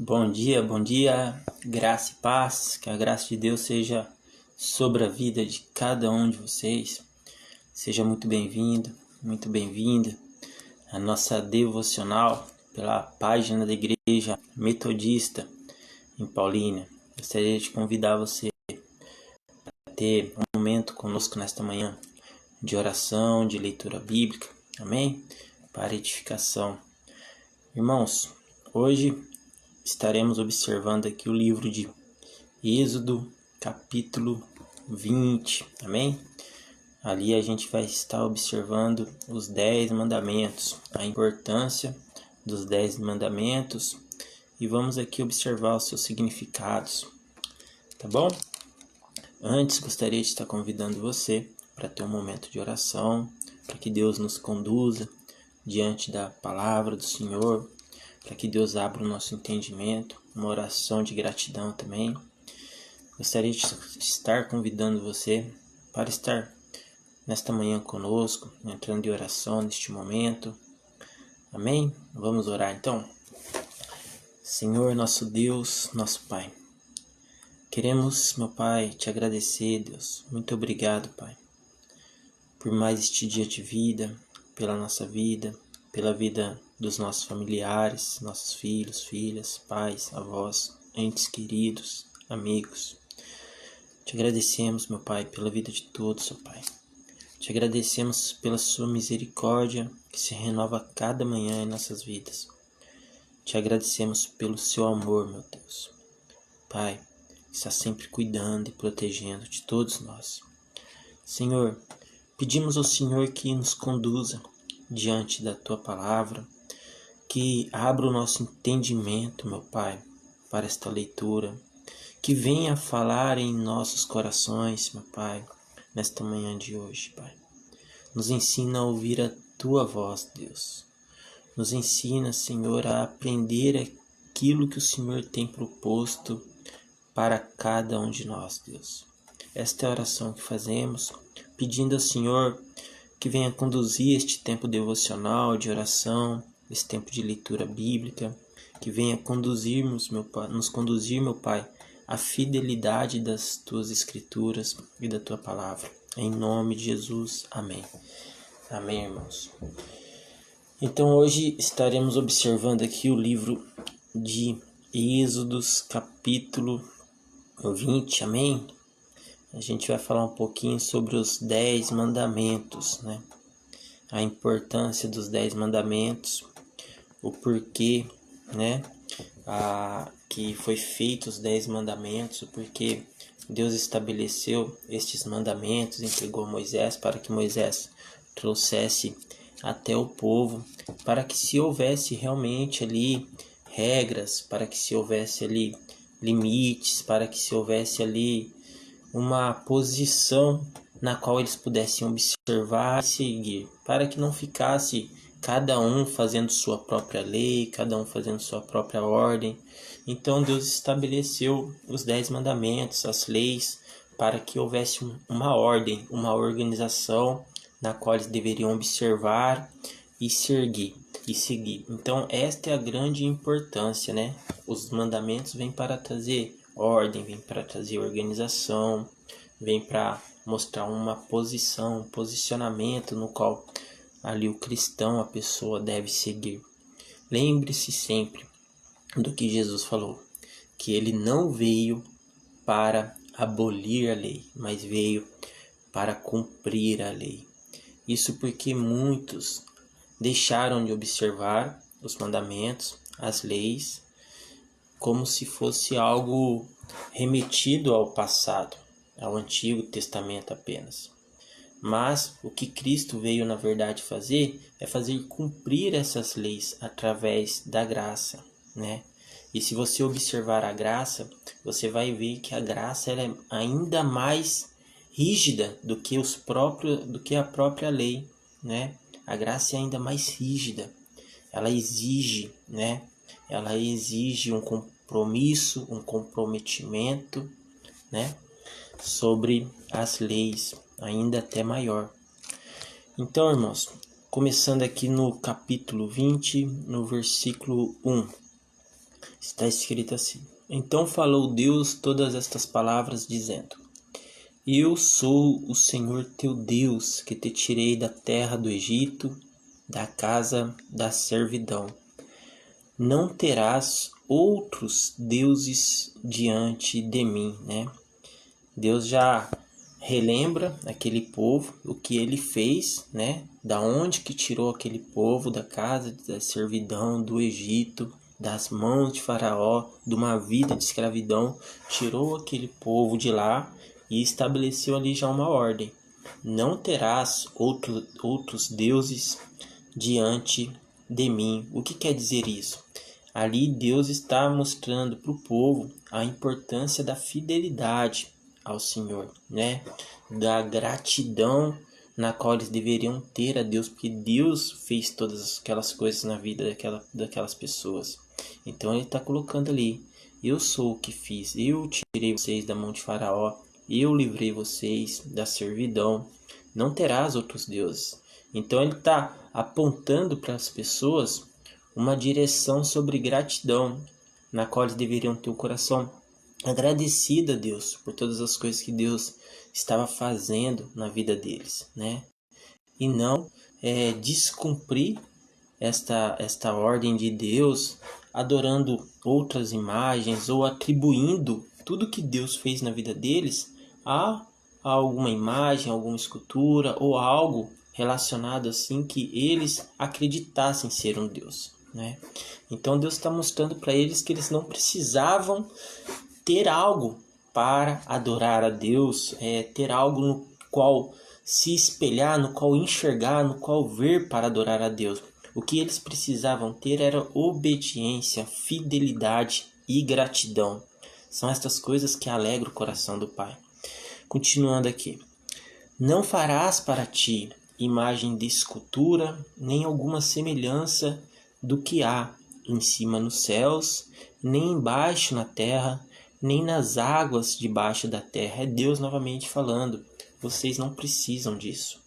bom dia, graça e paz, que a graça de Deus seja sobre a vida de cada um de vocês. Seja muito bem-vindo, muito bem-vinda à nossa devocional pela página da Igreja Metodista em Paulínia. Gostaria de convidar você a ter um momento conosco nesta manhã de oração, de leitura bíblica, amém? Para edificação. Irmãos, hoje estaremos observando aqui o livro de Êxodo, capítulo 20, amém? Ali a gente vai estar observando os 10 mandamentos, a importância dos 10 mandamentos e vamos aqui observar os seus significados, tá bom? Antes, gostaria de estar convidando você para ter um momento de oração, para que Deus nos conduza diante da palavra do Senhor, para que Deus abra o nosso entendimento, uma oração de gratidão também. Gostaria de estar convidando você para estar nesta manhã conosco, entrando em oração neste momento. Amém? Vamos orar então. Senhor, nosso Deus, nosso Pai. Queremos, meu Pai, te agradecer, Deus. Muito obrigado, Pai, por mais este dia de vida, pela nossa vida, pela vida dos nossos familiares, nossos filhos, filhas, pais, avós, entes queridos, amigos. Te agradecemos, meu Pai, pela vida de todos, ó Pai. Te agradecemos pela sua misericórdia que se renova a cada manhã em nossas vidas. Te agradecemos pelo seu amor, meu Deus. Pai, que está sempre cuidando e protegendo de todos nós. Senhor, pedimos ao Senhor que nos conduza diante da Tua palavra, que abra o nosso entendimento, meu Pai, para esta leitura, que venha falar em nossos corações, meu Pai, nesta manhã de hoje, Pai. Nos ensina a ouvir a Tua voz, Deus. Nos ensina, Senhor, a aprender aquilo que o Senhor tem proposto para cada um de nós, Deus. Esta é a oração que fazemos, pedindo ao Senhor que venha conduzir este tempo devocional de oração, esse tempo de leitura bíblica, que venha conduzirmos, nos conduzir, meu Pai, à fidelidade das Tuas Escrituras e da Tua Palavra. Em nome de Jesus, amém. Amém, irmãos. Então hoje estaremos observando aqui o livro de Êxodos, capítulo 20, amém? A gente vai falar um pouquinho sobre os 10 mandamentos, né? A importância dos 10 mandamentos, o porquê, né? Que foi feito os 10 mandamentos, o porquê Deus estabeleceu estes mandamentos, entregou a Moisés para que Moisés trouxesse até o povo, para que se houvesse realmente ali regras, para que se houvesse ali limites, para que se houvesse ali uma posição na qual eles pudessem observar e seguir, para que não ficasse cada um fazendo sua própria lei, cada um fazendo sua própria ordem. Então Deus estabeleceu os 10 mandamentos, as leis, para que houvesse uma ordem, uma organização na qual eles deveriam observar e seguir. Então esta é a grande importância, né? Os mandamentos vêm para trazer ordem, vêm para trazer organização, vêm para mostrar uma posição, um posicionamento no qual ali o cristão, a pessoa deve seguir. Lembre-se sempre do que Jesus falou, que ele não veio para abolir a lei, mas veio para cumprir a lei. Isso porque muitos deixaram de observar os mandamentos, as leis, como se fosse algo remetido ao passado, ao Antigo Testamento apenas. Mas o que Cristo veio na verdade fazer é fazer cumprir essas leis através da graça, né? E se você observar a graça, você vai ver que a graça ela é ainda mais rígida do que a própria lei, né? A graça é ainda mais rígida. Ela exige, né? Ela exige um compromisso, um comprometimento, né? Sobre as leis, ainda até maior. Então, irmãos, começando aqui no capítulo 20, no versículo 1. Está escrito assim: Então falou Deus todas estas palavras, dizendo: Eu sou o Senhor teu Deus, que te tirei da terra do Egito, da casa da servidão. Não terás outros deuses diante de mim, né? Deus já relembra aquele povo, o que ele fez, né? Da onde que tirou aquele povo da casa da servidão do Egito, das mãos de Faraó, de uma vida de escravidão, tirou aquele povo de lá e estabeleceu ali já uma ordem. Não terás outros deuses diante de mim. O que quer dizer isso? Ali Deus está mostrando para o povo a importância da fidelidade ao Senhor, né? Da gratidão na qual eles deveriam ter a Deus, porque Deus fez todas aquelas coisas na vida daquelas pessoas. Então ele está colocando ali: eu sou o que fiz, eu tirei vocês da mão de Faraó, eu livrei vocês da servidão, não terás outros deuses. Então ele está apontando para as pessoas uma direção sobre gratidão, na qual eles deveriam ter o coração agradecido a Deus por todas as coisas que Deus estava fazendo na vida deles, né? E não descumprir esta ordem de Deus, adorando outras imagens ou atribuindo tudo que Deus fez na vida deles a alguma imagem, alguma escultura ou algo relacionado assim que eles acreditassem ser um Deus, né? Então Deus está mostrando para eles que eles não precisavam ter algo para adorar a Deus, ter algo no qual se espelhar, no qual enxergar, no qual ver para adorar a Deus. O que eles precisavam ter era obediência, fidelidade e gratidão. São estas coisas que alegram o coração do Pai. Continuando aqui. Não farás para ti imagem de escultura, nem alguma semelhança do que há em cima nos céus, nem embaixo na terra, nem nas águas debaixo da terra. É Deus novamente falando: vocês não precisam disso.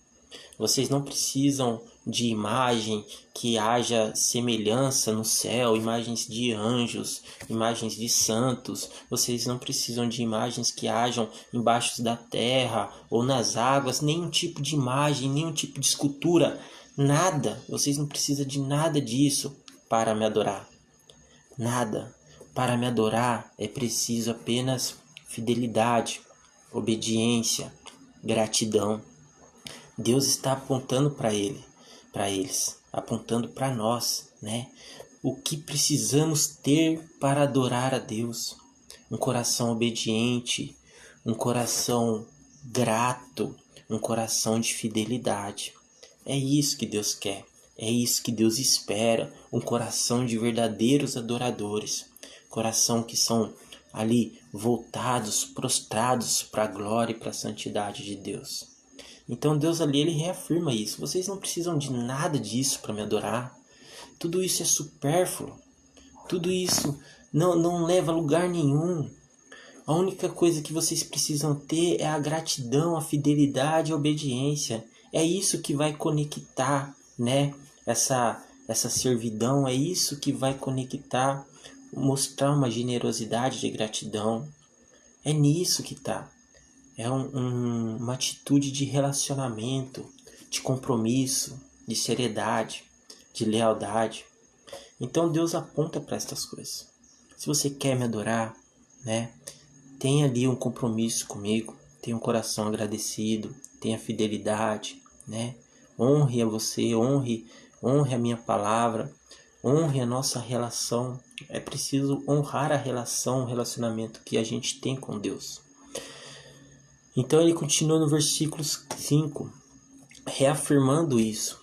Vocês não precisam de imagem que haja semelhança no céu, imagens de anjos, imagens de santos. Vocês não precisam de imagens que hajam embaixo da terra ou nas águas, nenhum tipo de imagem, nenhum tipo de escultura, nada. Vocês não precisam de nada disso para me adorar. Nada. Para me adorar é preciso apenas fidelidade, obediência, gratidão. Deus está apontando para eles, apontando para nós, né? O que precisamos ter para adorar a Deus? Um coração obediente, um coração grato, um coração de fidelidade. É isso que Deus quer, é isso que Deus espera, um coração de verdadeiros adoradores, coração que são ali voltados, prostrados para a glória e para a santidade de Deus. Então Deus ali, ele reafirma isso. Vocês não precisam de nada disso para me adorar. Tudo isso é supérfluo. Tudo isso não leva a lugar nenhum. A única coisa que vocês precisam ter é a gratidão, a fidelidade e a obediência. É isso que vai conectar, né? Essa servidão, é isso que vai conectar, mostrar uma generosidade de gratidão. É nisso que está. É uma atitude de relacionamento, de compromisso, de seriedade, de lealdade. Então Deus aponta para estas coisas. Se você quer me adorar, né, tenha ali um compromisso comigo, tenha um coração agradecido, tenha fidelidade, né? Honre a você, honre a minha palavra, honre a nossa relação. É preciso honrar a relação, o relacionamento que a gente tem com Deus. Então ele continua no versículo 5, reafirmando isso.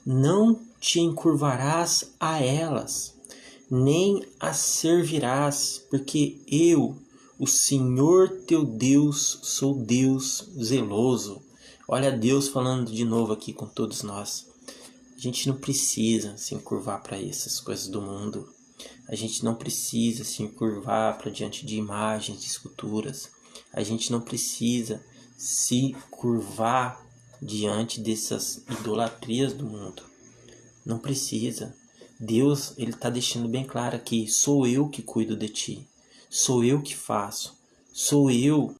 Não te encurvarás a elas, nem as servirás, porque eu, o Senhor teu Deus, sou Deus zeloso. Olha Deus falando de novo aqui com todos nós. A gente não precisa se encurvar para essas coisas do mundo. A gente não precisa se encurvar para diante de imagens, de esculturas. A gente não precisa se curvar diante dessas idolatrias do mundo. Não precisa. Deus, ele está deixando bem claro aqui, sou eu que cuido de ti, sou eu que faço, sou eu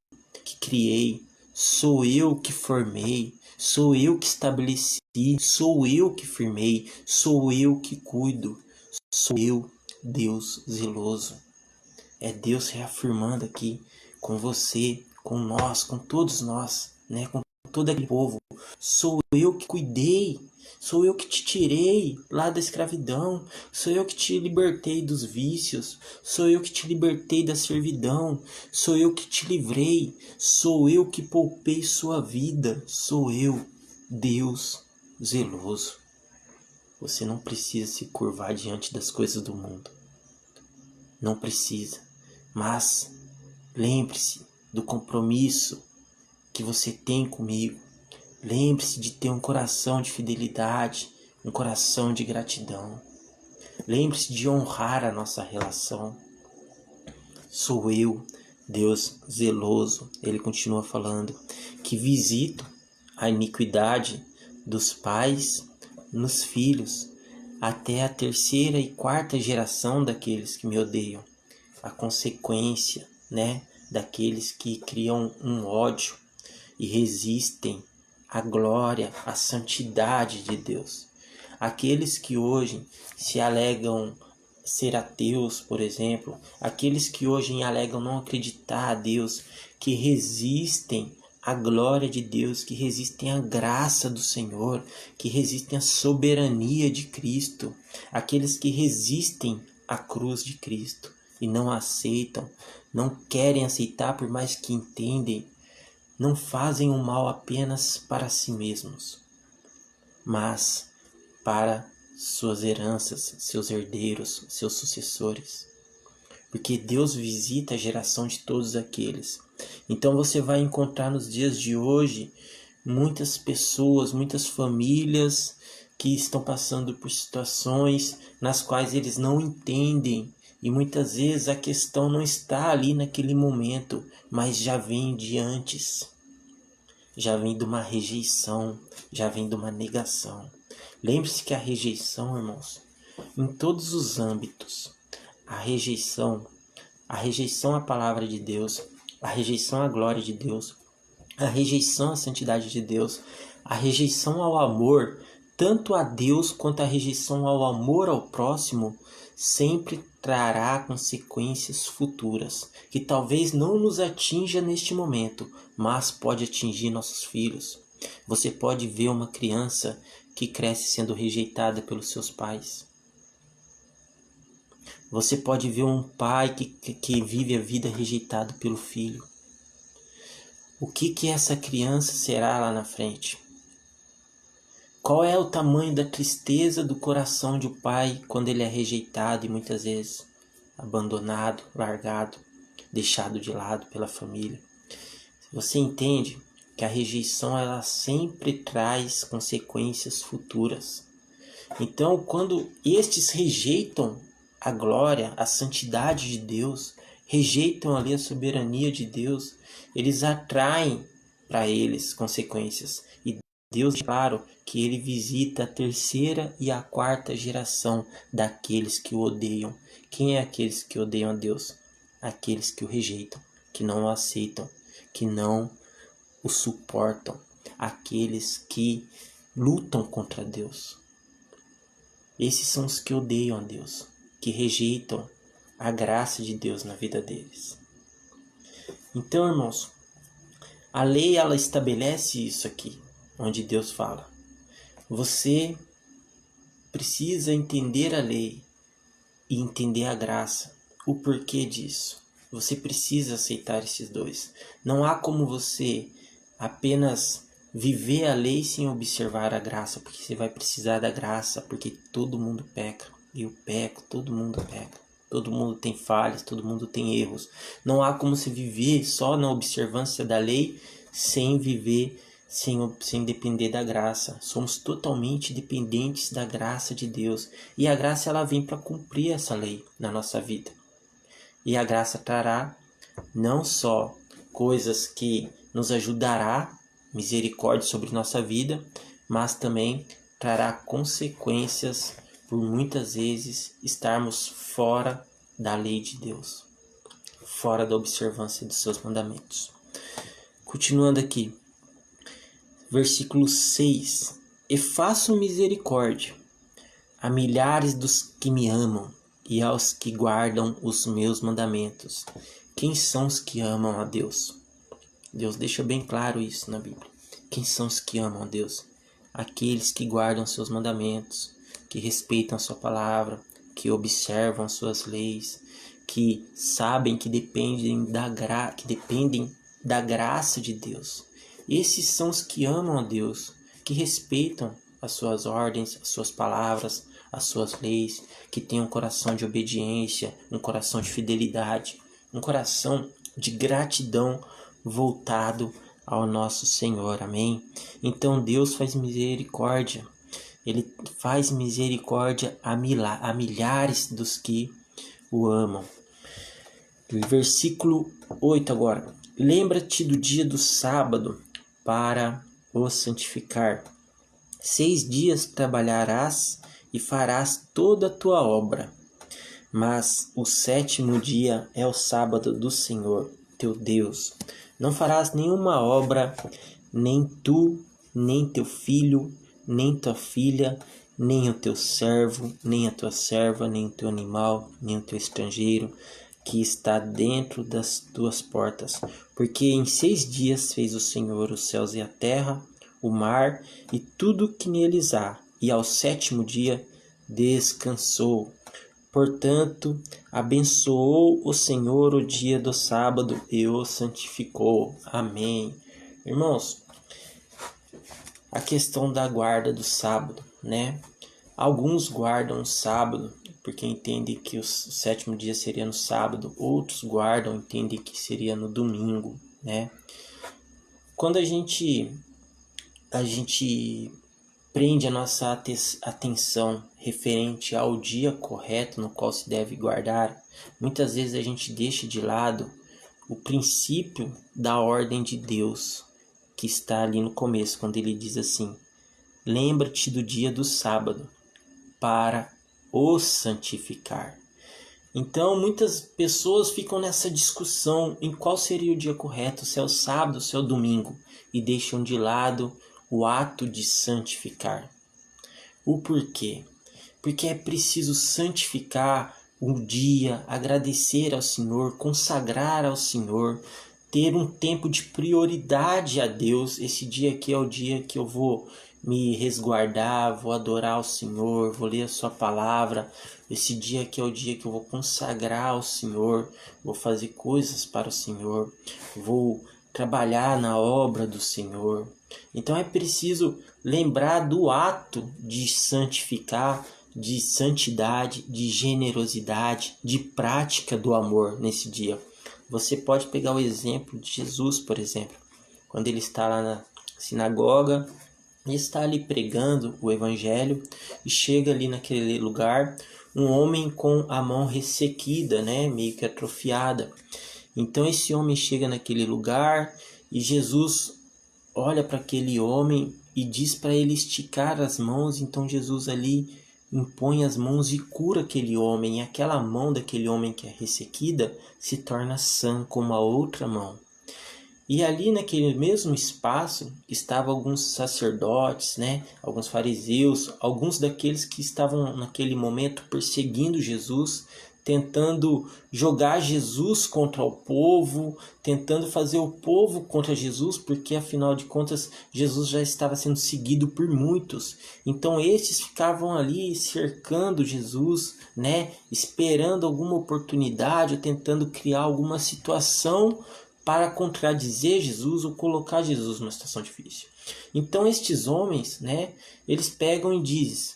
que criei, sou eu que formei, sou eu que estabeleci, sou eu que firmei, sou eu que cuido, sou eu, Deus zeloso. É Deus reafirmando aqui com você, com nós, com todos nós, né? Com todo aquele povo. Sou eu que cuidei, sou eu que te tirei lá da escravidão, sou eu que te libertei dos vícios, sou eu que te libertei da servidão, sou eu que te livrei, sou eu que poupei sua vida, sou eu, Deus zeloso. Você não precisa se curvar diante das coisas do mundo. Não precisa. Mas lembre-se do compromisso que você tem comigo. Lembre-se de ter um coração de fidelidade, um coração de gratidão. Lembre-se de honrar a nossa relação. Sou eu, Deus zeloso, ele continua falando, que visito a iniquidade dos pais nos filhos, até a terceira e quarta geração daqueles que me odeiam. A consequência, né, daqueles que criam um ódio e resistem à glória, à santidade de Deus. Aqueles que hoje se alegam ser ateus, por exemplo, aqueles que hoje alegam não acreditar a Deus, que resistem à glória de Deus, que resistem à graça do Senhor, que resistem à soberania de Cristo, aqueles que resistem à cruz de Cristo e não aceitam, não querem aceitar por mais que entendem, não fazem o mal apenas para si mesmos, mas para suas heranças, seus herdeiros, seus sucessores. Porque Deus visita a geração de todos aqueles. Então você vai encontrar nos dias de hoje muitas pessoas, muitas famílias que estão passando por situações nas quais eles não entendem. E muitas vezes a questão não está ali naquele momento, mas já vem de antes. Já vem de uma rejeição, já vem de uma negação. Lembre-se que a rejeição, irmãos, em todos os âmbitos, a rejeição à palavra de Deus, a rejeição à glória de Deus, a rejeição à santidade de Deus, a rejeição ao amor, tanto a Deus quanto a rejeição ao amor ao próximo, sempre trará consequências futuras, que talvez não nos atinja neste momento, mas pode atingir nossos filhos. Você pode ver uma criança que cresce sendo rejeitada pelos seus pais. Você pode ver um pai que vive a vida rejeitado pelo filho. O que essa criança será lá na frente? Qual é o tamanho da tristeza do coração de um pai quando ele é rejeitado e muitas vezes abandonado, largado, deixado de lado pela família? Você entende que a rejeição ela sempre traz consequências futuras. Então, quando estes rejeitam a glória, a santidade de Deus, rejeitam ali a soberania de Deus, eles atraem para eles consequências. E Deus, claro, que ele visita a terceira e a quarta geração daqueles que o odeiam. Quem é aqueles que odeiam a Deus? Aqueles que o rejeitam, que não o aceitam, que não o suportam, aqueles que lutam contra Deus. Esses são os que odeiam a Deus, que rejeitam a graça de Deus na vida deles. Então, irmãos, a lei ela estabelece isso aqui, onde Deus fala. Você precisa entender a lei e entender a graça, o porquê disso. Você precisa aceitar esses dois. Não há como você apenas viver a lei sem observar a graça, porque você vai precisar da graça, porque todo mundo peca. Eu peco, todo mundo peca. Todo mundo tem falhas, todo mundo tem erros. Não há como se viver só na observância da lei sem viver, sem depender da graça. Somos totalmente dependentes da graça de Deus. E a graça ela vem para cumprir essa lei na nossa vida. E a graça trará não só coisas que nos ajudará, misericórdia sobre nossa vida, mas também trará consequências por muitas vezes estarmos fora da lei de Deus, fora da observância dos seus mandamentos. Continuando aqui, versículo 6: E faço misericórdia a milhares dos que me amam e aos que guardam os meus mandamentos. Quem são os que amam a Deus? Deus deixa bem claro isso na Bíblia. Quem são os que amam a Deus? Aqueles que guardam seus mandamentos, que respeitam a sua palavra, que observam as suas leis, que sabem que dependem da graça de Deus. Esses são os que amam a Deus, que respeitam as suas ordens, as suas palavras, as suas leis, que têm um coração de obediência, um coração de fidelidade, um coração de gratidão voltado ao nosso Senhor, amém? Então Deus faz misericórdia, Ele faz misericórdia a milhares dos que o amam. Versículo 8 agora: Lembra-te do dia do sábado para o santificar. 6 dias trabalharás e farás toda a tua obra, mas o 7º dia é o sábado do Senhor, teu Deus. Não farás nenhuma obra, nem tu, nem teu filho, nem tua filha, nem o teu servo, nem a tua serva, nem o teu animal, nem o teu estrangeiro, que está dentro das tuas portas. Porque em 6 dias fez o Senhor os céus e a terra, o mar e tudo que neles há, e ao 7º dia descansou. Portanto, abençoou o Senhor o dia do sábado e o santificou. Amém. Irmãos, a questão da guarda do sábado, né? Alguns guardam o sábado porque entendem que o 7º dia seria no sábado. Outros guardam, entendem que seria no domingo, né? Quando a gente prende a nossa atenção referente ao dia correto no qual se deve guardar, muitas vezes a gente deixa de lado o princípio da ordem de Deus, que está ali no começo, quando ele diz assim: lembra-te do dia do sábado para o santificar. Então muitas pessoas ficam nessa discussão em qual seria o dia correto, se é o sábado, se é o domingo, e deixam de lado o ato de santificar. O porquê? Porque é preciso santificar o dia, agradecer ao Senhor, consagrar ao Senhor, ter um tempo de prioridade a Deus. Esse dia aqui é o dia que eu vou me resguardar, vou adorar ao Senhor, vou ler a sua palavra. Esse dia aqui é o dia que eu vou consagrar ao Senhor, vou fazer coisas para o Senhor, vou trabalhar na obra do Senhor. Então é preciso lembrar do ato de santificar, de santidade, de generosidade, de prática do amor nesse dia. Você pode pegar o exemplo de Jesus, por exemplo, quando ele está lá na sinagoga, e está ali pregando o evangelho, e chega ali naquele lugar um homem com a mão ressequida, né, meio que atrofiada. Então esse homem chega naquele lugar e Jesus olha para aquele homem e diz para ele esticar as mãos. Então Jesus ali impõe as mãos e cura aquele homem, e aquela mão daquele homem que é ressequida se torna sã como a outra mão. E ali naquele mesmo espaço estavam alguns sacerdotes, né? Alguns fariseus, alguns daqueles que estavam naquele momento perseguindo Jesus, tentando jogar Jesus contra o povo, tentando fazer o povo contra Jesus, porque afinal de contas Jesus já estava sendo seguido por muitos. Então esses ficavam ali cercando Jesus, né? Esperando alguma oportunidade ou tentando criar alguma situação para contradizer Jesus ou colocar Jesus numa situação difícil. Então estes homens, né, eles pegam e dizem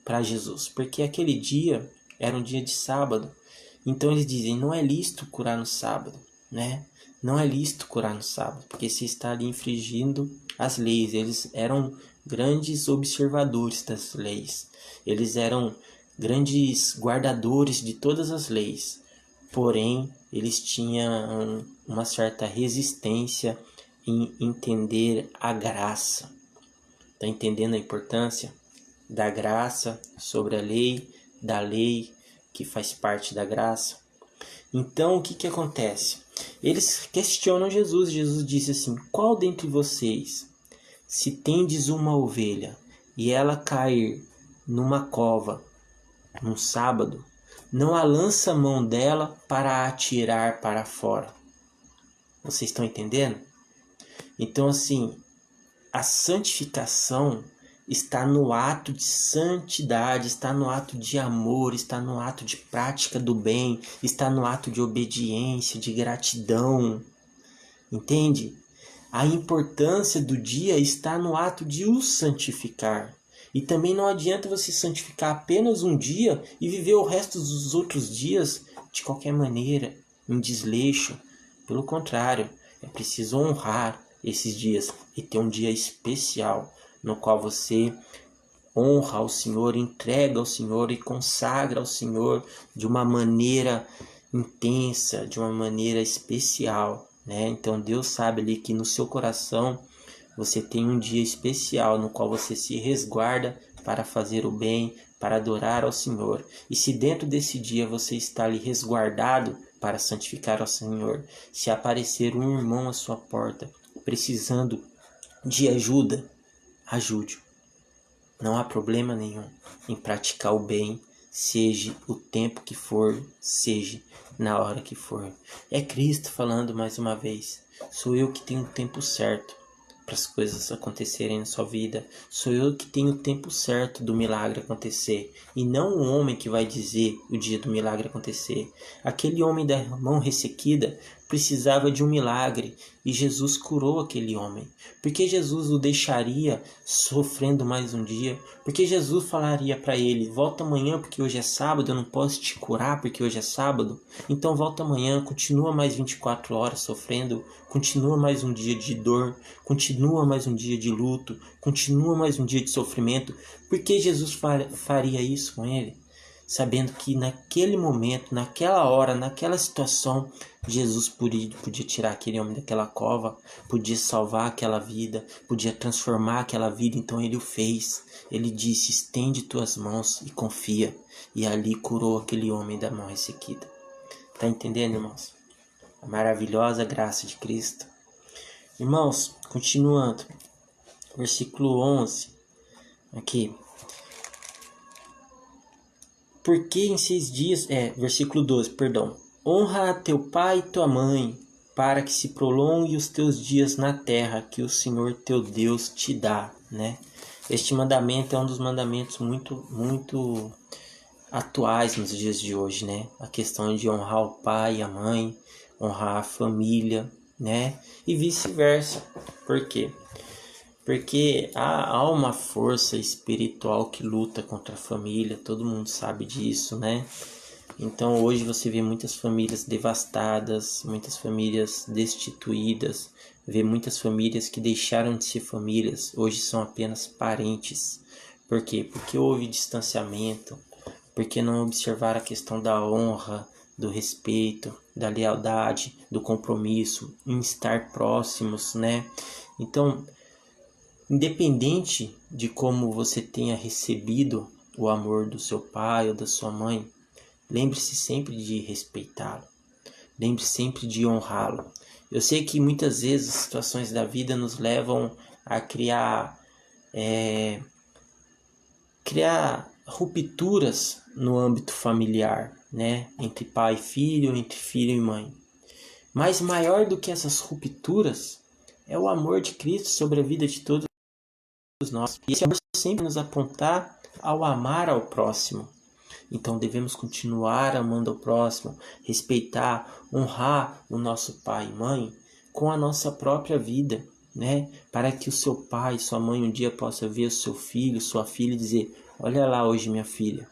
para Jesus, porque aquele dia era um dia de sábado. Então eles dizem: não é lícito curar no sábado, né? Não é lícito curar no sábado, porque se está ali infringindo as leis. Eles eram grandes observadores das leis. Eles eram grandes guardadores de todas as leis. Porém, eles tinham uma certa resistência em entender a graça. Está entendendo a importância? da graça sobre a lei, da lei que faz parte da graça. Então, o que acontece? Eles questionam Jesus. Jesus disse assim: qual dentre vocês, se tendes uma ovelha e ela cair numa cova, num sábado, não a lança a mão dela para a atirar para fora? Vocês estão entendendo? Então, assim, a santificação está no ato de santidade, está no ato de amor, está no ato de prática do bem, está no ato de obediência, de gratidão. Entende? A importância do dia está no ato de o santificar. E também não adianta você santificar apenas um dia e viver o resto dos outros dias de qualquer maneira, em desleixo. Pelo contrário, é preciso honrar esses dias e ter um dia especial no qual você honra ao Senhor, entrega ao Senhor e consagra ao Senhor de uma maneira intensa, de uma maneira especial, né? Então Deus sabe ali que no seu coração você tem um dia especial no qual você se resguarda para fazer o bem, para adorar ao Senhor. E se dentro desse dia você está ali resguardado para santificar ao Senhor, se aparecer um irmão à sua porta precisando de ajuda, ajude-o. Não há problema nenhum em praticar o bem, seja o tempo que for, seja na hora que for. É Cristo falando mais uma vez. Sou eu que tenho o tempo certo para as coisas acontecerem na sua vida. Sou eu que tenho o tempo certo do milagre acontecer. E não o homem que vai dizer o dia do milagre acontecer. Aquele homem da mão ressequida precisava de um milagre e Jesus curou aquele homem. Porque Jesus o deixaria sofrendo mais um dia? Porque Jesus falaria para ele: volta amanhã porque hoje é sábado, eu não posso te curar porque hoje é sábado. Então volta amanhã, continua mais 24 horas sofrendo, continua mais um dia de dor, continua mais um dia de luto, continua mais um dia de sofrimento. Por que Jesus faria isso com ele? Sabendo que naquele momento, naquela hora, naquela situação, Jesus podia tirar aquele homem daquela cova, podia salvar aquela vida, podia transformar aquela vida. Então ele o fez. Ele disse: estende tuas mãos e confia. E ali curou aquele homem da mão ressequida. Tá entendendo, irmãos? A maravilhosa graça de Cristo. Irmãos, continuando. Versículo 11. Aqui. Porque em 6 dias... versículo 12, perdão. Honra a teu pai e tua mãe, para que se prolongue os teus dias na terra que o Senhor teu Deus te dá, né? Este mandamento é um dos mandamentos muito atuais nos dias de hoje, né? A questão de honrar o pai e a mãe, honrar a família, né? E vice-versa. Por quê? Porque há uma força espiritual que luta contra a família, todo mundo sabe disso, né? Então hoje você vê muitas famílias devastadas, muitas famílias destituídas, vê muitas famílias que deixaram de ser famílias, hoje são apenas parentes. Por quê? Porque houve distanciamento, porque não observaram a questão da honra, do respeito, da lealdade, do compromisso, em estar próximos, né? Então, independente de como você tenha recebido o amor do seu pai ou da sua mãe, lembre-se sempre de respeitá-lo. Lembre-se sempre de honrá-lo. Eu sei que muitas vezes as situações da vida nos levam a criar rupturas no âmbito familiar, né? Entre pai e filho, entre filho e mãe. Mas maior do que essas rupturas é o amor de Cristo sobre a vida de todos nós. E esse amor sempre nos apontar ao amar ao próximo. Então devemos continuar amando ao próximo, respeitar, honrar o nosso pai e mãe com a nossa própria vida, né? Para que o seu pai e sua mãe um dia possa ver o seu filho, sua filha e dizer: olha lá hoje minha filha,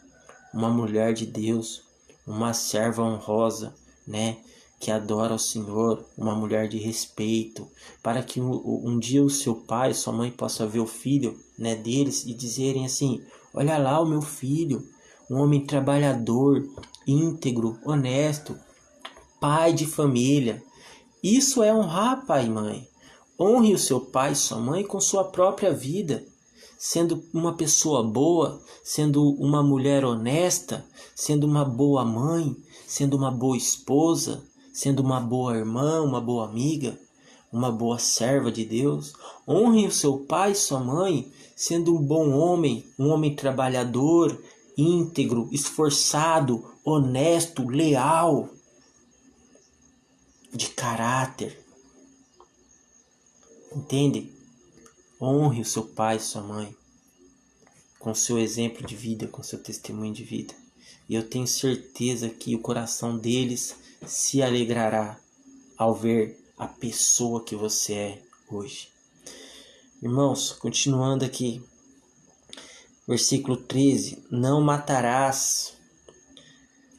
uma mulher de Deus, uma serva honrosa, né? Que adora ao Senhor, uma mulher de respeito, para que um dia o seu pai, sua mãe possa ver o filho, né, deles e dizerem assim: olha lá o meu filho, um homem trabalhador, íntegro, honesto, pai de família. Isso é honrar pai e mãe. Honre o seu pai e sua mãe com sua própria vida. sendo uma pessoa boa, sendo uma mulher honesta, sendo uma boa mãe, sendo uma boa esposa, sendo uma boa irmã, uma boa amiga, uma boa serva de Deus. Honre o seu pai e sua mãe, sendo um bom homem, um homem trabalhador, íntegro, esforçado, honesto, leal, de caráter. Entende? Honre o seu pai e sua mãe com seu exemplo de vida, com seu testemunho de vida. E eu tenho certeza que o coração deles se alegrará ao ver a pessoa que você é hoje. Irmãos, continuando aqui, versículo 13: não matarás.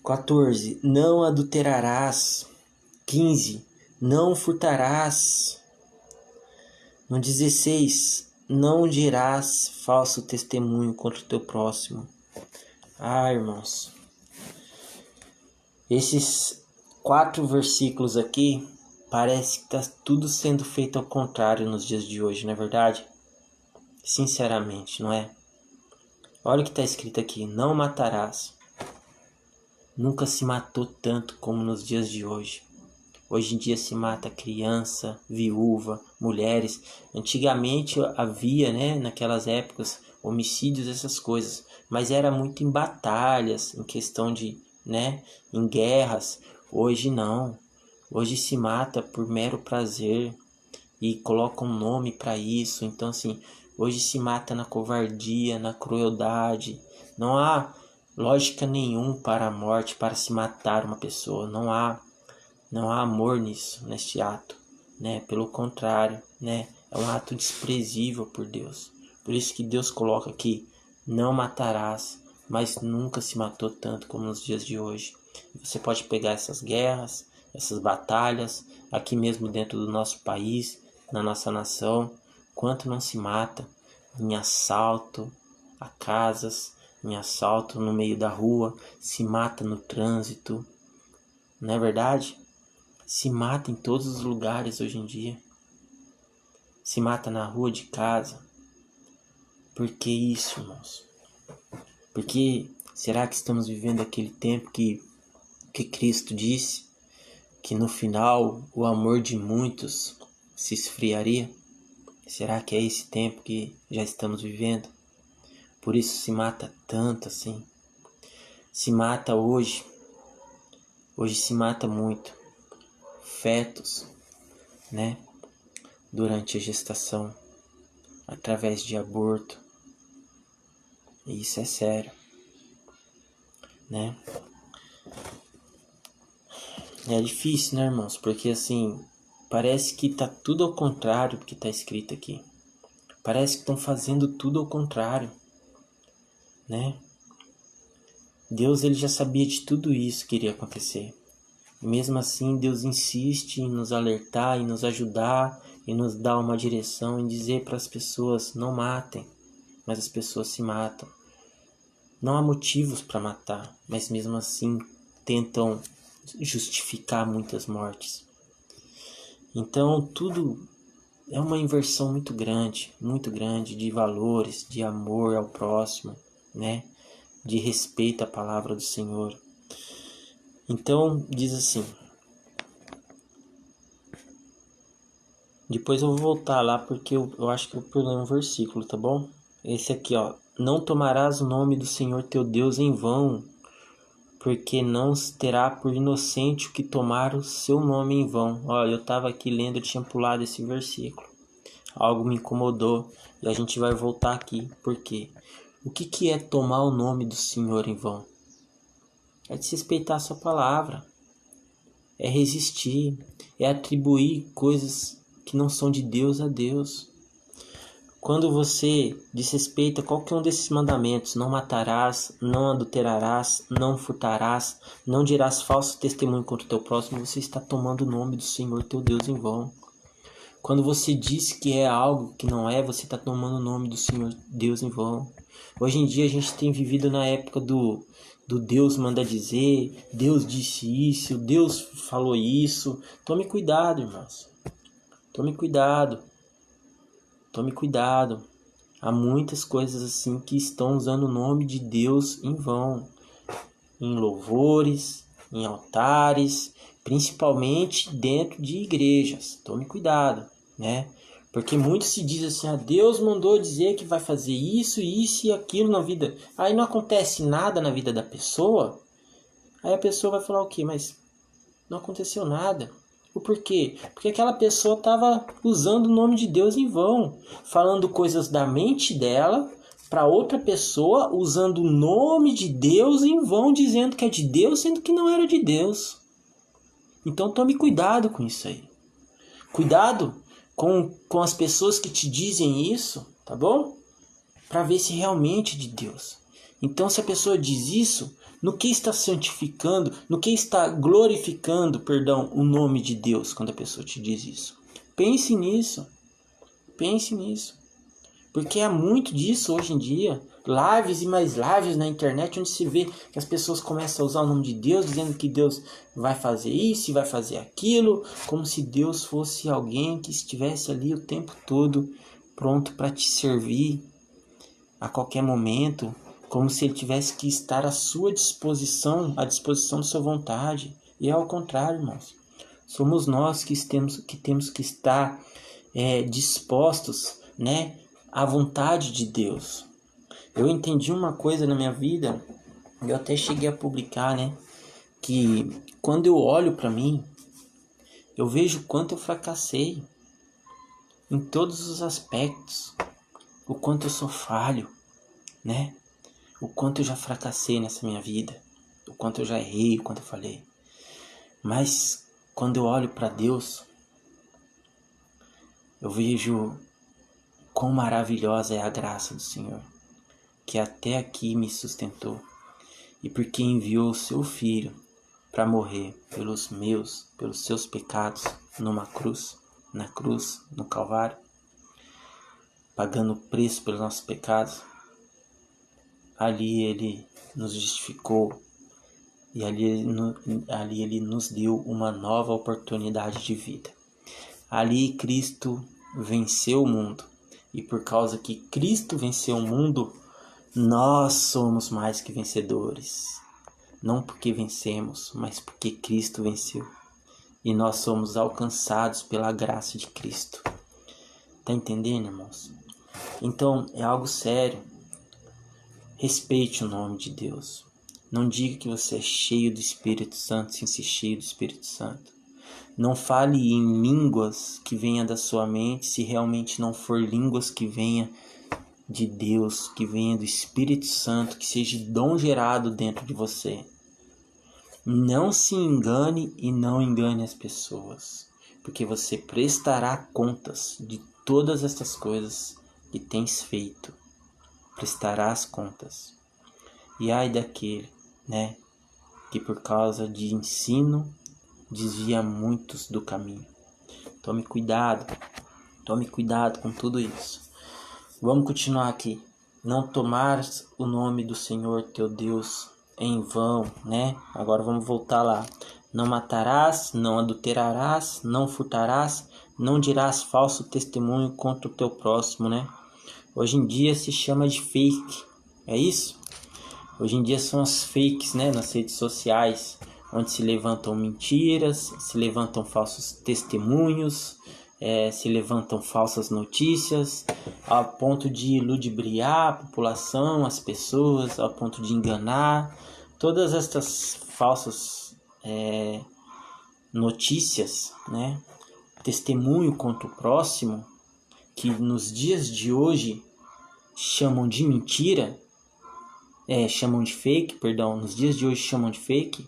14: não adulterarás. 15: não furtarás. No 16: não dirás falso testemunho contra o teu próximo. Irmãos, esses 4 versículos aqui, parece que está tudo sendo feito ao contrário nos dias de hoje, não é verdade? Sinceramente, não é? Olha o que está escrito aqui: não matarás. Nunca se matou tanto como nos dias de hoje. Hoje em dia se mata criança, viúva, mulheres. Antigamente havia, naquelas épocas, homicídios, essas coisas. Mas era muito em batalhas, em questão de, em guerras. Hoje não. Hoje se mata por mero prazer e coloca um nome para isso. Então, assim, hoje se mata na covardia, na crueldade. Não há lógica nenhuma para a morte, para se matar uma pessoa. Não há amor nisso, neste ato, Pelo contrário, é um ato desprezível por Deus. Por isso que Deus coloca aqui: não matarás, mas nunca se matou tanto como nos dias de hoje. Você pode pegar essas guerras, essas batalhas, aqui mesmo dentro do nosso país, na nossa nação, quanto não se mata em assalto a casas, em assalto no meio da rua, se mata no trânsito, não é verdade? Se mata em todos os lugares hoje em dia. Se mata na rua de casa. Por que isso, irmãos? Porque será que estamos vivendo aquele tempo que Cristo disse que no final o amor de muitos se esfriaria? Será que é esse tempo que já estamos vivendo? Por isso se mata tanto assim. Se mata hoje. Hoje se mata muito. Fetos, durante a gestação, através de aborto. E isso é sério, É difícil, irmãos? Porque assim, parece que tá tudo ao contrário do que tá escrito aqui. Parece que estão fazendo tudo ao contrário, Deus, ele já sabia de tudo isso que iria acontecer. E mesmo assim, Deus insiste em nos alertar, em nos ajudar, em nos dar uma direção, em dizer para as pessoas: não matem, mas as pessoas se matam. Não há motivos para matar, mas mesmo assim tentam justificar muitas mortes. Então tudo é uma inversão muito grande de valores, de amor ao próximo, de respeito à palavra do Senhor. Então diz assim, depois eu vou voltar lá porque eu acho que eu pulei um versículo, tá bom? Esse aqui, ó: não tomarás o nome do Senhor teu Deus em vão, porque não terá por inocente o que tomar o seu nome em vão. Olha, eu estava aqui lendo, eu tinha pulado esse versículo. Algo me incomodou e a gente vai voltar aqui. Por quê? O que é tomar o nome do Senhor em vão? É desrespeitar a sua palavra. É resistir. É atribuir coisas que não são de Deus a Deus. Quando você desrespeita qualquer um desses mandamentos: não matarás, não adulterarás, não furtarás, não dirás falso testemunho contra o teu próximo, você está tomando o nome do Senhor teu Deus em vão. Quando você diz que é algo que não é, você está tomando o nome do Senhor Deus em vão. Hoje em dia a gente tem vivido na época do Deus manda dizer, Deus disse isso, Deus falou isso. Tome cuidado, irmãos. Tome cuidado. Tome cuidado. Há muitas coisas assim que estão usando o nome de Deus em vão, em louvores, em altares, principalmente dentro de igrejas. Tome cuidado, né? Porque muito se diz assim, Deus mandou dizer que vai fazer isso, isso e aquilo na vida. Aí não acontece nada na vida da pessoa. Aí a pessoa vai falar o quê? Mas não aconteceu nada. O porquê? Porque aquela pessoa estava usando o nome de Deus em vão, falando coisas da mente dela para outra pessoa, usando o nome de Deus em vão, dizendo que é de Deus, sendo que não era de Deus. Então tome cuidado com isso aí. Cuidado com as pessoas que te dizem isso, tá bom? Para ver se realmente é de Deus. Então, se a pessoa diz isso, no que está santificando, no que está glorificando, perdão, o nome de Deus quando a pessoa te diz isso? Pense nisso. Pense nisso. Porque há muito disso hoje em dia. Lives e mais lives na internet, onde se vê que as pessoas começam a usar o nome de Deus, dizendo que Deus vai fazer isso e vai fazer aquilo, como se Deus fosse alguém que estivesse ali o tempo todo pronto para te servir a qualquer momento, como se ele tivesse que estar à sua disposição, à disposição da sua vontade. E é ao contrário, irmãos. Somos nós que temos que estar dispostos, né, à vontade de Deus. Eu entendi uma coisa na minha vida, eu até cheguei a publicar, né, que quando eu olho para mim, eu vejo o quanto eu fracassei em todos os aspectos, o quanto eu sou falho, né? O quanto eu já fracassei nessa minha vida, o quanto eu já errei, o quanto eu falei. Mas quando eu olho para Deus, eu vejo quão maravilhosa é a graça do Senhor, que até aqui me sustentou, e porque enviou o seu Filho para morrer pelos seus pecados numa cruz, na cruz, no Calvário, pagando o preço pelos nossos pecados. Ali ele nos justificou e ali ele nos deu uma nova oportunidade de vida. Ali Cristo venceu o mundo, e por causa que Cristo venceu o mundo, nós somos mais que vencedores. Não porque vencemos, mas porque Cristo venceu. E nós somos alcançados pela graça de Cristo. Tá entendendo, irmãos? Então é algo sério. Respeite o nome de Deus. Não diga que você é cheio do Espírito Santo sem ser cheio do Espírito Santo. Não fale em línguas que venha da sua mente se realmente não for línguas que venha de Deus, que venha do Espírito Santo, que seja dom gerado dentro de você. Não se engane e não engane as pessoas, porque você prestará contas de todas estas coisas que tens feito. Prestarás contas. E ai daquele, né, que por causa de ensino desvia muitos do caminho. Tome cuidado com tudo isso. Vamos continuar aqui. Não tomares o nome do Senhor teu Deus em vão, né? Agora vamos voltar lá. Não matarás, não adulterarás, não furtarás, não dirás falso testemunho contra o teu próximo, né? Hoje em dia se chama de fake, é isso? Hoje em dia são as fakes, né, nas redes sociais, onde se levantam mentiras, se levantam falsos testemunhos, se levantam falsas notícias, a ponto de ludibriar a população, as pessoas, a ponto de enganar. Todas estas falsas notícias, né, testemunho contra o próximo, que nos dias de hoje chamam de mentira, chamam de fake, perdão, nos dias de hoje chamam de fake,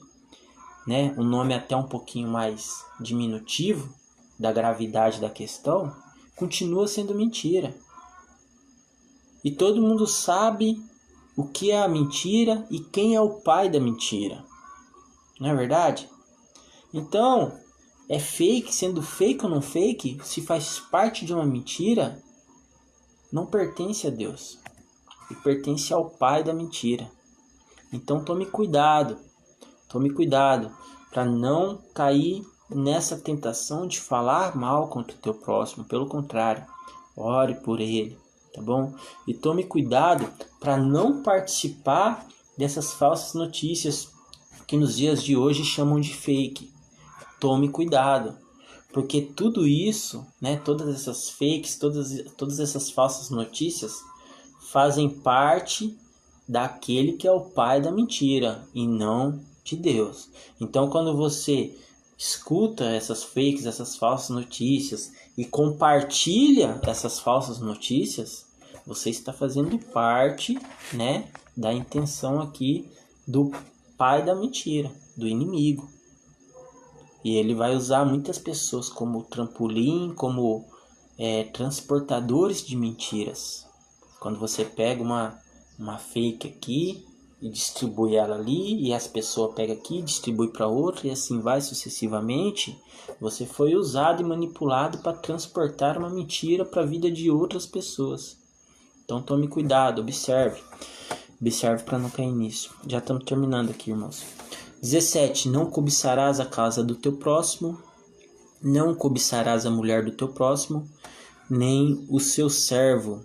né? O nome é até um pouquinho mais diminutivo da gravidade da questão, continua sendo mentira. E todo mundo sabe o que é a mentira e quem é o pai da mentira. Não é verdade? Então, é fake, sendo fake ou não fake, se faz parte de uma mentira, não pertence a Deus. E pertence ao pai da mentira. Então tome cuidado para não cair nessa tentação de falar mal contra o teu próximo. Pelo contrário, ore por ele, tá bom? E tome cuidado para não participar dessas falsas notícias que nos dias de hoje chamam de fake. Tome cuidado, porque tudo isso, né, todas essas fakes, todas essas falsas notícias fazem parte daquele que é o pai da mentira e não de Deus. Então, quando você escuta essas fakes, essas falsas notícias e compartilha essas falsas notícias, você está fazendo parte, né, da intenção aqui do pai da mentira, do inimigo. E ele vai usar muitas pessoas como trampolim, como transportadores de mentiras. Quando você pega uma fake aqui e distribui ela ali, e as pessoas pegam aqui e distribui para outra, e assim vai sucessivamente, você foi usado e manipulado para transportar uma mentira para a vida de outras pessoas. Então tome cuidado, observe para não cair nisso. Já estamos terminando aqui, irmãos. 17. Não cobiçarás a casa do teu próximo, não cobiçarás a mulher do teu próximo, nem o seu servo,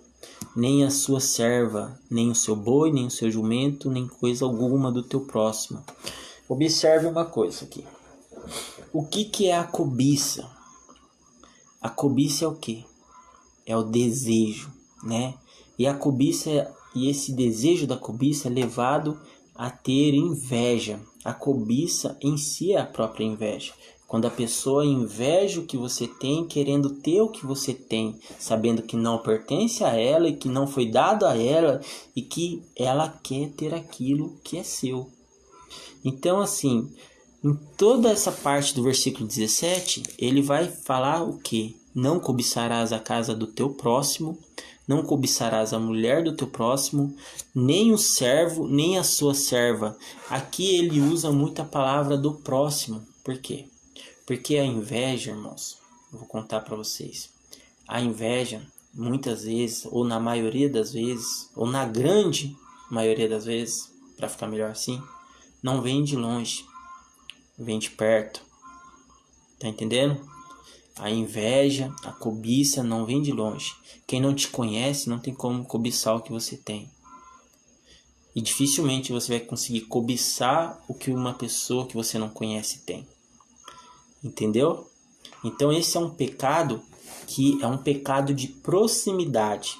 nem a sua serva, nem o seu boi, nem o seu jumento, nem coisa alguma do teu próximo. Observe uma coisa aqui. O que é a cobiça? A cobiça é o quê? É o desejo, né? E a cobiça, e esse desejo da cobiça é levado a ter inveja. A cobiça em si é a própria inveja. Quando a pessoa inveja o que você tem, querendo ter o que você tem, sabendo que não pertence a ela e que não foi dado a ela e que ela quer ter aquilo que é seu. Então, assim, em toda essa parte do versículo 17, ele vai falar o quê? Não cobiçarás a casa do teu próximo, não cobiçarás a mulher do teu próximo, nem o servo, nem a sua serva. Aqui ele usa muito a palavra do próximo. Por quê? Porque a inveja, irmãos, eu vou contar para vocês. A inveja, muitas vezes, ou na maioria das vezes, ou na grande maioria das vezes, para ficar melhor assim, não vem de longe, vem de perto. Tá entendendo? A inveja, a cobiça não vem de longe. Quem não te conhece não tem como cobiçar o que você tem. E dificilmente você vai conseguir cobiçar o que uma pessoa que você não conhece tem. Entendeu? Então esse é um pecado que é um pecado de proximidade,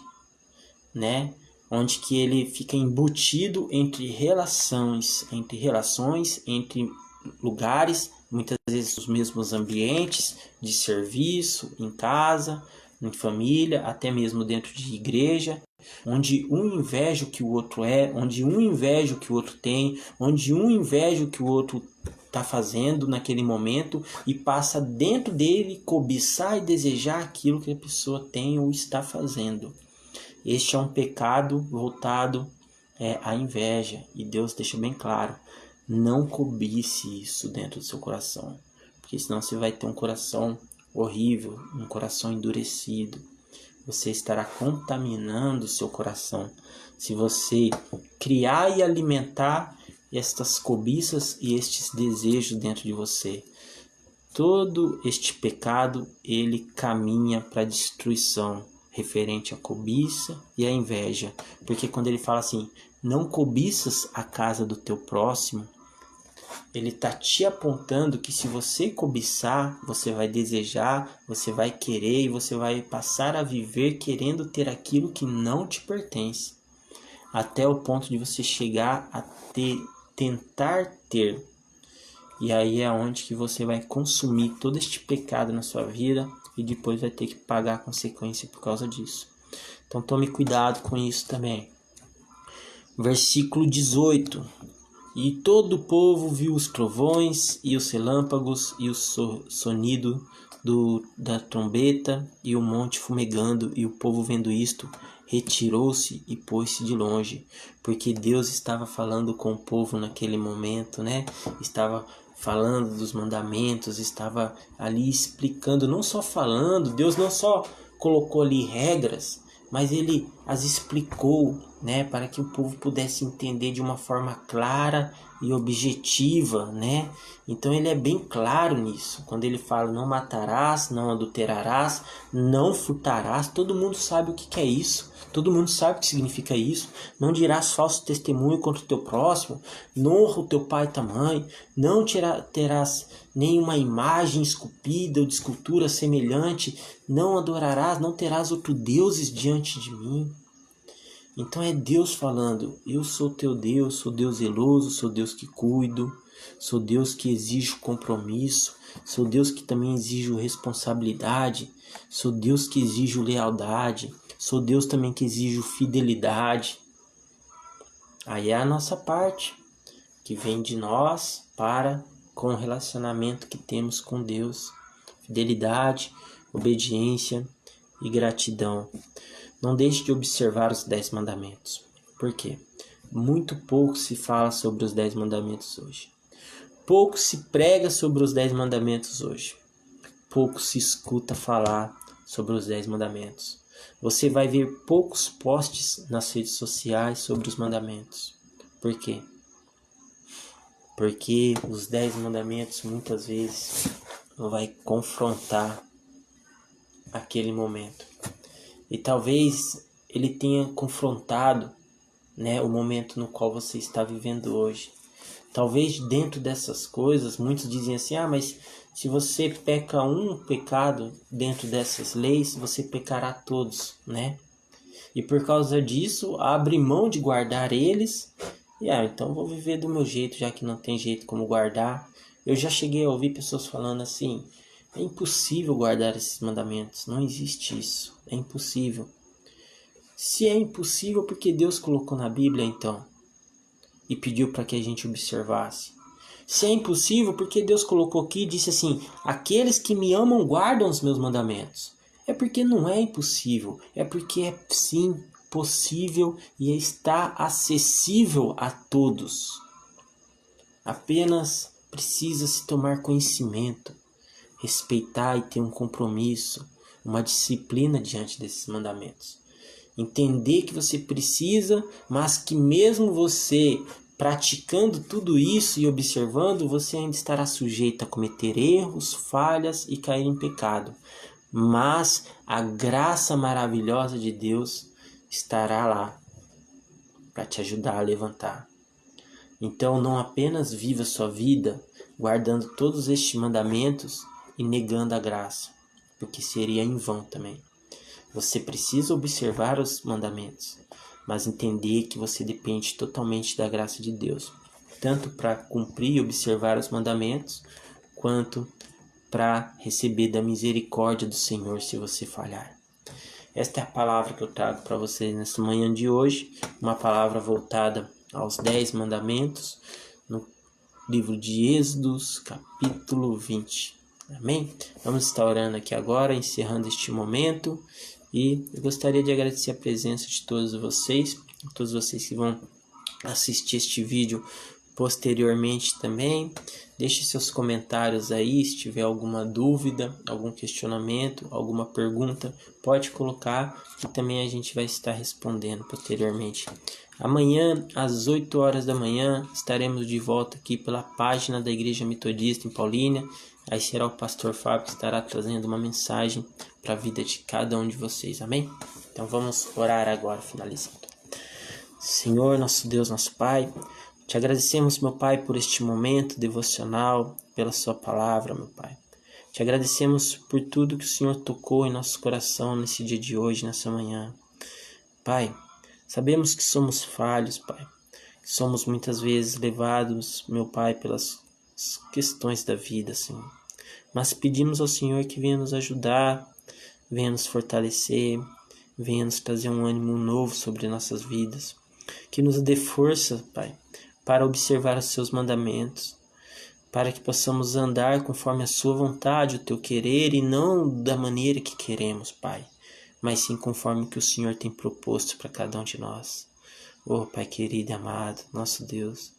né? Onde que ele fica embutido entre relações, entre lugares, muitas vezes os mesmos ambientes de serviço, em casa, em família, até mesmo dentro de igreja, onde um inveja o que o outro é, onde um inveja o que o outro tem, onde um inveja o que o outro está fazendo naquele momento e passa dentro dele cobiçar e desejar aquilo que a pessoa tem ou está fazendo. Este é um pecado voltado à inveja, e Deus deixa bem claro: não cobice isso dentro do seu coração, porque senão você vai ter um coração horrível, um coração endurecido. Você estará contaminando o seu coração se você criar e alimentar estas cobiças e estes desejos dentro de você. Todo este pecado, ele caminha para a destruição, referente à cobiça e à inveja. Porque quando ele fala assim, não cobiças a casa do teu próximo, ele está te apontando que se você cobiçar, você vai desejar, você vai querer e você vai passar a viver querendo ter aquilo que não te pertence. Até o ponto de você chegar a tentar ter. E aí é onde que você vai consumir todo este pecado na sua vida e depois vai ter que pagar a consequência por causa disso. Então tome cuidado com isso também. Versículo 18. E todo o povo viu os trovões e os relâmpagos e o sonido da trombeta e o monte fumegando, e o povo vendo isto retirou-se e pôs-se de longe, porque Deus estava falando com o povo naquele momento, né? Estava falando dos mandamentos, estava ali explicando, não só falando, Deus não só colocou ali regras, mas ele as explicou, né, para que o povo pudesse entender de uma forma clara e objetiva, né? Então ele é bem claro nisso. Quando ele fala não matarás, não adulterarás, não furtarás, todo mundo sabe o que é isso. Todo mundo sabe o que significa isso. Não dirás falso testemunho contra o teu próximo, não honra o teu pai e tua mãe, não terás nenhuma imagem esculpida ou de escultura semelhante, não adorarás, não terás outros deuses diante de mim. Então é Deus falando, eu sou teu Deus, sou Deus zeloso, sou Deus que cuido, sou Deus que exige compromisso, sou Deus que também exige responsabilidade, sou Deus que exige lealdade, sou Deus também que exige fidelidade. Aí é a nossa parte, que vem de nós para com o relacionamento que temos com Deus. Fidelidade, obediência e gratidão. Não deixe de observar os 10 mandamentos. Por quê? Muito pouco se fala sobre os 10 mandamentos hoje. Pouco se prega sobre os 10 mandamentos hoje. Pouco se escuta falar sobre os 10 mandamentos. Você vai ver poucos posts nas redes sociais sobre os mandamentos. Por quê? Porque os 10 mandamentos muitas vezes vai confrontar aquele momento. E talvez ele tenha confrontado, né, o momento no qual você está vivendo hoje. Talvez dentro dessas coisas, muitos dizem assim, mas se você peca um pecado dentro dessas leis, você pecará todos, né? E por causa disso, abre mão de guardar eles. E então vou viver do meu jeito, já que não tem jeito como guardar. Eu já cheguei a ouvir pessoas falando assim, é impossível guardar esses mandamentos, não existe isso, é impossível. Se é impossível, porque Deus colocou na Bíblia então e pediu para que a gente observasse. Se é impossível, porque Deus colocou aqui e disse assim, aqueles que me amam guardam os meus mandamentos. É porque não é impossível, é porque é sim possível e está acessível a todos. Apenas precisa se tomar conhecimento, respeitar e ter um compromisso, uma disciplina diante desses mandamentos. Entender que você precisa, mas que mesmo você praticando tudo isso e observando, você ainda estará sujeito a cometer erros, falhas e cair em pecado. Mas a graça maravilhosa de Deus estará lá para te ajudar a levantar. Então não apenas viva sua vida guardando todos estes mandamentos e negando a graça, porque seria em vão também. Você precisa observar os mandamentos, mas entender que você depende totalmente da graça de Deus, tanto para cumprir e observar os mandamentos, quanto para receber da misericórdia do Senhor se você falhar. Esta é a palavra que eu trago para vocês nesta manhã de hoje, uma palavra voltada aos 10 mandamentos, no livro de Êxodos, capítulo 20. Amém? Vamos estar orando aqui agora, encerrando este momento. E eu gostaria de agradecer a presença de todos vocês que vão assistir este vídeo posteriormente também. Deixe seus comentários aí, se tiver alguma dúvida, algum questionamento, alguma pergunta, pode colocar que também a gente vai estar respondendo posteriormente. Amanhã, às 8 horas da manhã, estaremos de volta aqui pela página da Igreja Metodista em Paulínia. Aí será o pastor Fábio que estará trazendo uma mensagem para a vida de cada um de vocês, amém? Então vamos orar agora, finalizando. Senhor, nosso Deus, nosso Pai, te agradecemos, meu Pai, por este momento devocional, pela sua palavra, meu Pai. Te agradecemos por tudo que o Senhor tocou em nosso coração nesse dia de hoje, nessa manhã. Pai, sabemos que somos falhos, Pai, que somos muitas vezes levados, meu Pai, pelas questões da vida, Senhor. Mas pedimos ao Senhor que venha nos ajudar, venha nos fortalecer, venha nos trazer um ânimo novo sobre nossas vidas. Que nos dê força, Pai, para observar os seus mandamentos, para que possamos andar conforme a sua vontade, o teu querer, e não da maneira que queremos, Pai, mas sim conforme o que o Senhor tem proposto para cada um de nós. Oh, Pai querido e amado, nosso Deus,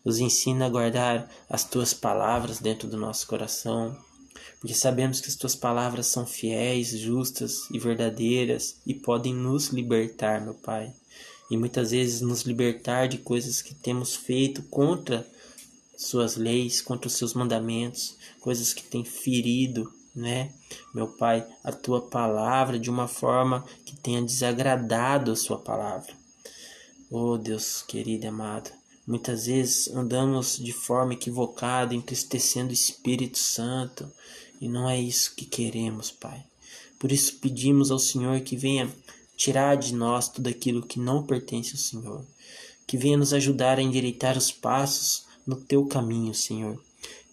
nos ensina a guardar as tuas palavras dentro do nosso coração, porque sabemos que as tuas palavras são fiéis, justas e verdadeiras e podem nos libertar, meu Pai. e muitas vezes nos libertar de coisas que temos feito contra suas leis, contra os seus mandamentos, coisas que têm ferido, né, meu Pai, a tua palavra de uma forma que tenha desagradado a sua palavra. Oh Deus querido e amado, muitas vezes andamos de forma equivocada, entristecendo o Espírito Santo, e não é isso que queremos, Pai. Por isso pedimos ao Senhor que venha tirar de nós tudo aquilo que não pertence ao Senhor, que venha nos ajudar a endireitar os passos no teu caminho, Senhor.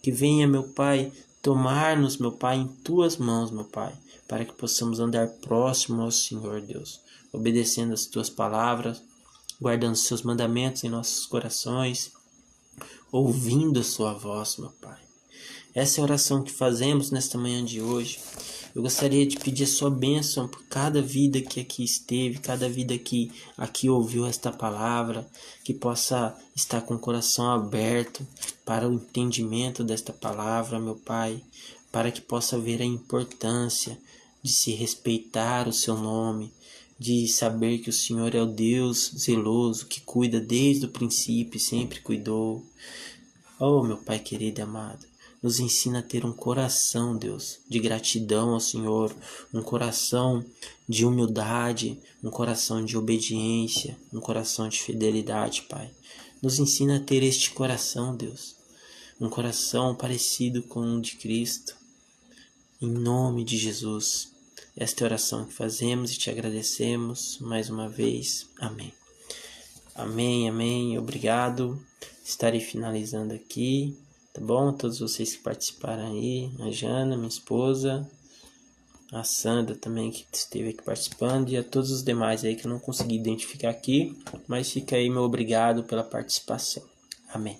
Que venha, meu Pai, tomar-nos, meu Pai, em tuas mãos, meu Pai, para que possamos andar próximo ao Senhor, Deus, obedecendo as tuas palavras, guardando os seus mandamentos em nossos corações, ouvindo a sua voz, meu Pai. Essa é a oração que fazemos nesta manhã de hoje. Eu gostaria de pedir a sua bênção por cada vida que aqui esteve, cada vida que aqui ouviu esta palavra, que possa estar com o coração aberto para o entendimento desta palavra, meu Pai, para que possa ver a importância de se respeitar o seu nome, de saber que o Senhor é o Deus zeloso, que cuida desde o princípio e sempre cuidou. Oh, meu Pai querido e amado, nos ensina a ter um coração, Deus, de gratidão ao Senhor, um coração de humildade, um coração de obediência, um coração de fidelidade, Pai. Nos ensina a ter este coração, Deus, um coração parecido com o de Cristo. Em nome de Jesus, esta é a oração que fazemos e te agradecemos mais uma vez. Amém. Amém, amém, obrigado. Estarei finalizando aqui, tá bom? Todos vocês que participaram aí, a Jana, minha esposa, a Sandra também que esteve aqui participando e a todos os demais aí que eu não consegui identificar aqui, mas fica aí meu obrigado pela participação. Amém.